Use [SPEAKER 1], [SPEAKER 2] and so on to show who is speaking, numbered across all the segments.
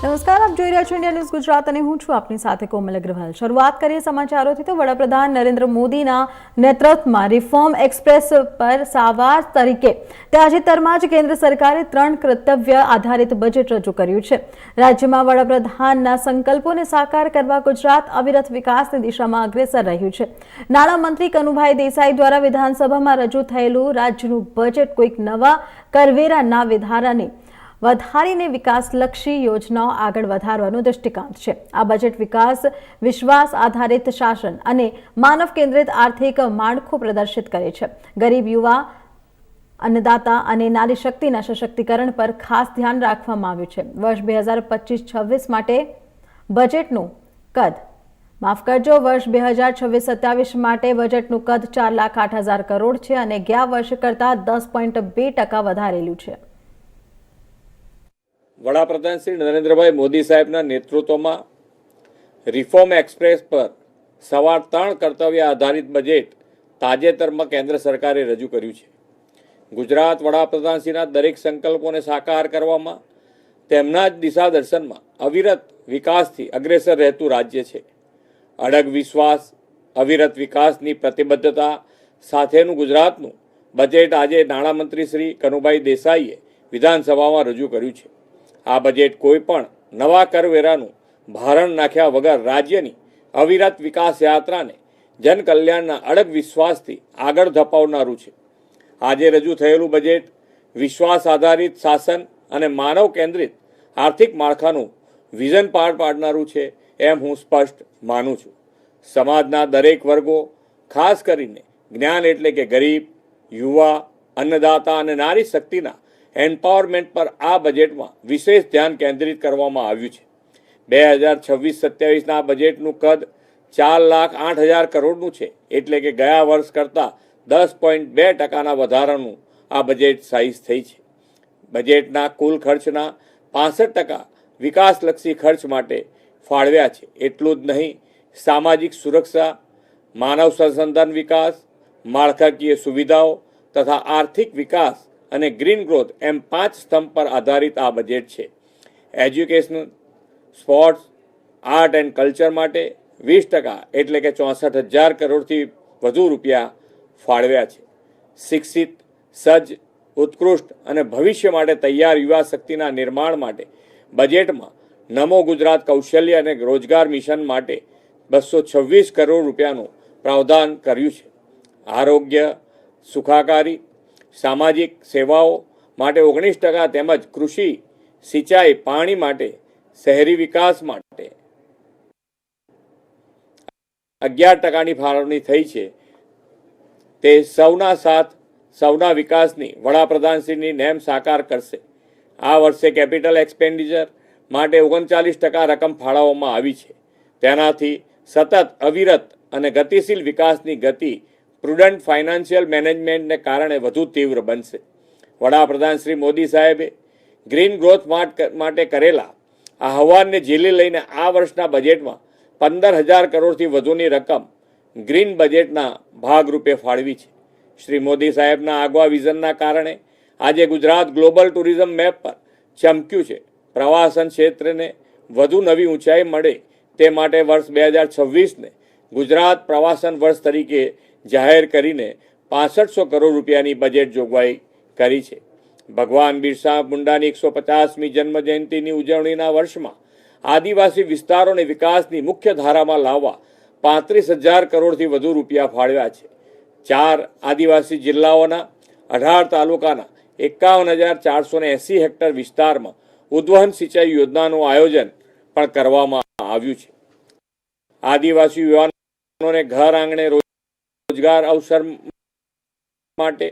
[SPEAKER 1] નમસ્કાર, આપ જોઈ રહ્યા છો ઇન્ડિયા ન્યૂઝ ગુજરાત અને હું છું આપની સાથે કોમલ અગ્રવાલ। શરૂઆત કરીએ સમાચારોથી તો વડાપ્રધાન નરેન્દ્ર મોદીના નેતૃત્વમાં રિફોર્મ એક્સપ્રેસ પર સાવાર તરીકે તાજેતરમાં જ કેન્દ્ર સરકારે 3 કર્તવ્ય આધારિત બજેટ રજૂ કર્યું છે। રાજ્યમાં વડાપ્રધાનના સંકલ્પોને સાકાર કરવા ગુજરાત અવિરત વિકાસની દિશામાં અગ્રેસર રહ્યું છે। નાણામંત્રી કનુભાઈ દેસાઈ દ્વારા વિધાનસભામાં રજૂ થયેલું રાજ્યનું બજેટ કોઈક નવા કરવેરાના વધારાને વધારીને વિકાસલક્ષી યોજનાઓ આગળ વધારવાનો દૃષ્ટિકોણ છે। આ બજેટ વિકાસ, વિશ્વાસ આધારિત શાસન અને માનવ કેન્દ્રિત આર્થિક માળખું પ્રદર્શિત કરે છે। ગરીબ, યુવા, અન્નદાતા અને નારી શક્તિના સશક્તિકરણ પર ખાસ ધ્યાન રાખવામાં આવ્યું છે। વર્ષ 2025-26 માટે બજેટનું કદ વર્ષ 2026-27 માટે બજેટનું કદ 4,08,000 કરોડ છે અને ગયા વર્ષ કરતાં 10.2% વધારેલું છે।
[SPEAKER 2] વડાપ્રધાન શ્રી નરેન્દ્રભાઈ મોદી સાહેબના નેતૃત્વમાં રિફોર્મ એક્સપ્રેસ પર સવાર 3 કર્તવ્ય આધારિત બજેટ તાજેતરમાં કેન્દ્ર સરકારે રજૂ કર્યું છે। ગુજરાત વડાપ્રધાનશ્રીના દરેક સંકલ્પોને સાકાર કરવામાં, તેમના જ દિશા દર્શનમાં અવિરત વિકાસથી અગ્રેસર રહેતું રાજ્ય છે। અડગ વિશ્વાસ, અવિરત વિકાસની પ્રતિબદ્ધતા સાથેનું ગુજરાતનું બજેટ આજે નાણામંત્રી શ્રી કનુભાઈ દેસાઈએ વિધાનસભામાં રજૂ કર્યું છે। આ બજેટ કોઈ પણ નવા કરવેરાનું ભારણ નાખ્યા વગર રાજ્યની અવિરત વિકાસ યાત્રાને જનકલ્યાણના અડગ વિશ્વાસથી આગળ ધપાવનારું છે। આજે રજૂ થયેલું બજેટ વિશ્વાસ આધારિત શાસન અને માનવ કેન્દ્રિત આર્થિક માળખાનું વિઝન પાર પાડનારું છે એમ હું સ્પષ્ટ માનું છું। સમાજના દરેક વર્ગો, ખાસ કરીને જ્ઞાન એટલે કે ગરીબ, યુવા, અન્નદાતા અને નારી શક્તિના એમ્પાવરમેન્ટ પર આ બજેટમાં વિશેષ ધ્યાન કેન્દ્રિત કરવામાં આવ્યું છે। 2026-27ના બજેટનું કદ 4,08,000 કરોડનું છે, એટલે કે ગયા વર્ષ કરતાં 10.2%ના વધારાનું આ બજેટ સાઇઝ થઈ છે। બજેટના કુલ ખર્ચના 65% વિકાસલક્ષી ખર્ચ માટે ફાળવ્યા છે। એટલું જ નહીં, સામાજિક સુરક્ષા, માનવ સંસાધન વિકાસ, માળખાકીય સુવિધાઓ તથા આર્થિક વિકાસ અને ગ્રીન ગ્રોથ એમ 5 સ્તંભ પર આધારિત આ બજેટ છે। Education, sports, art and culture માટે 20% એટલે કે 64,000 કરોડથી વધુ રૂપિયા ફાળવ્યા છે। શિક્ષિત, સજ્જ, ઉત્કૃષ્ટ અને ભવિષ્ય માટે તૈયાર યુવા શક્તિના નિર્માણ માટે બજેટમાં નમો ગુજરાત કૌશલ્ય અને રોજગાર મિશન માટે 226 કરોડ રૂપિયાનું પ્રાવધાન કર્યું છે। આરોગ્ય, સુખાકારી, સામાજિક સેવાઓ માટે 19% તેમજ કૃષિ, સિંચાઈ, પાણી માટે, શહેરી વિકાસ માટે 11%ની ફાળવણી થઈ છે। તે સૌના સાથ, સૌના વિકાસની વડાપ્રધાનશ્રીની નેમ સાકાર કરશે। આ વર્ષે કેપિટલ એક્સપેન્ડિચર માટે 39% રકમ ફાળવવામાં આવી છે। તેનાથી સતત, અવિરત અને ગતિશીલ વિકાસની ગતિ પ્રુડન્ટ ફાઇનાન્શિયલ મેનેજમેન્ટને કારણે વધુ તીવ્ર બનશે। વડાપ્રધાન શ્રી મોદી સાહેબે ગ્રીન ગ્રોથ માટે કરેલા આહવાનને ઝીલી લઈને આ વર્ષના બજેટમાં 15,000 કરોડથી વધુની રકમ ગ્રીન બજેટના ભાગરૂપે ફાળવી છે। શ્રી મોદી સાહેબના આગવા વિઝનના કારણે આજે ગુજરાત ગ્લોબલ ટુરિઝમ મેપ પર ચમક્યું છે। પ્રવાસન ક્ષેત્રને વધુ નવી ઊંચાઈ મળે તે માટે વર્ષ 2026ને ગુજરાત પ્રવાસન વર્ષ તરીકે જાહેર કરીને 6500 કરોડ રૂપિયાની બજેટ જોગવાઈ કરી છે। ભગવાન બિરસા મુંડાની 150મી જન્મજયંતિની ઉજવણીના વર્ષમાં આદિવાસી વિસ્તારોને વિકાસની મુખ્ય ધારામાં લાવવા 35,000 કરોડથી વધુ રૂપિયા ફાળવ્યા છે। 4 આદિવાસી જિલ્લાઓના 18 તાલુકાના 51,480 હેક્ટર વિસ્તારમાં ઉદ્વહન સિંચાઈ યોજનાનું આયોજન પણ કરવામાં આવ્યું છે। આદિવાસી યુવાનોને ઘર આંગણે રોજગાર અવસર માટે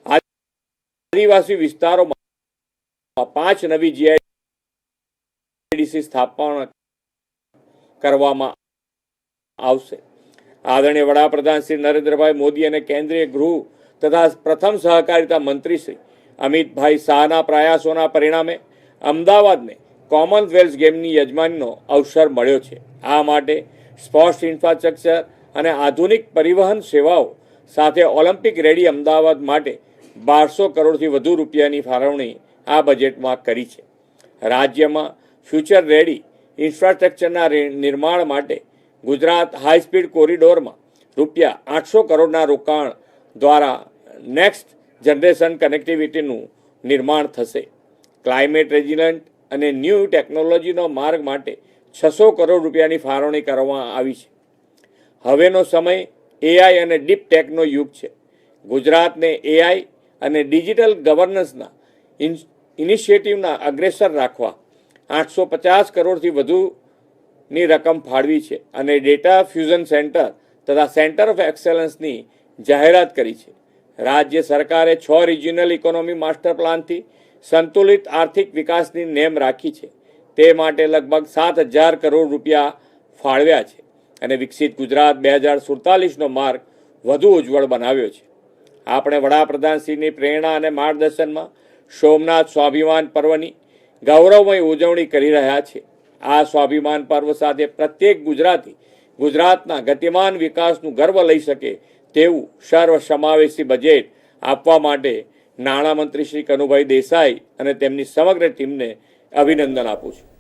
[SPEAKER 2] આદિવાસી વિસ્તારોમાં 5 નવી જીઆઈડીસી સ્થાપના કરવામાં આવશે। આદરણીય વડાપ્રધાન શ્રી નરેન્દ્રભાઈ મોદી અને કેન્દ્રીય ગૃહ તથા પ્રથમ સહકારિતા મંત્રી શ્રી અમિતભાઈ શાહના પ્રયાસોના પરિણામે અમદાવાદને કોમનવેલ્થ ગેમની યજમાનીનો અવસર મળ્યો છે। આ માટે સ્પોર્ટ્સ ઇન્ફ્રાસ્ટ્રક્ચર અને આધુનિક પરિવહન સેવાઓ સાથે ઓલિમ્પિક રેડી અમદાવાદ માટે 1200 કરોડથી વધુ રૂપિયાની ફાળવણી આ બજેટમાં કરી છે। રાજ્યમાં ફ્યુચર રેડી ઇન્ફ્રાસ્ટ્રક્ચરના નિર્માણ માટે ગુજરાત હાઈ સ્પીડ કોરિડોરમાં રૂપિયા 800 કરોડના રોકાણ દ્વારા નેક્સ્ટ જનરેશન કનેક્ટિવિટીનું નિર્માણ થશે. ક્લાઇમેટ રેઝિલન્ટ અને ન્યૂ ટેકનોલોજીનો માર્ગ માટે 600 કરોડ રૂપિયાની ફાળવણી કરવામાં આવી છે. હવેનો સમય એઆઈ અને ડીપ ટેકનો યુગ છે. ગુજરાતને એઆઈ અને ડિજિટલ ગવર્નન્સના ઇનિશિયેટિવના અગ્રેસર રાખવા 850 કરોડથી વધુની રકમ ફાળવી છે અને ડેટા ફ્યુઝન સેન્ટર તથા સેન્ટર ઓફ એક્સેલન્સની જાહેરાત કરી છે. રાજ્ય સરકારે 6 રિજિયનલ ઇકોનોમી માસ્ટર પ્લાનથી સંતુલિત આર્થિક વિકાસની નેમ રાખી છે. તે માટે લગભગ 7,000 કરોડ રૂપિયા ફાળવ્યા છે અને વિકસિત ગુજરાત 2047નો માર્ગ વધુ ઉજ્જવળ બનાવ્યો છે. આપણે વડાપ્રધાનશ્રીની પ્રેરણા અને માર્ગદર્શનમાં સોમનાથ સ્વાભિમાન પર્વની ગૌરવમય ઉજવણી કરી રહ્યા છીએ. આ સ્વાભિમાન પર્વ સાથે પ્રત્યેક ગુજરાતી ગુજરાતના ગતિમાન વિકાસનું ગર્વ લઈ શકે તેવું સર્વસમાવેશી બજેટ આપવા માટે નાણામંત્રી શ્રી કનુભાઈ દેસાઈ અને તેમની સમગ્ર ટીમને અભિનંદન આપું છું.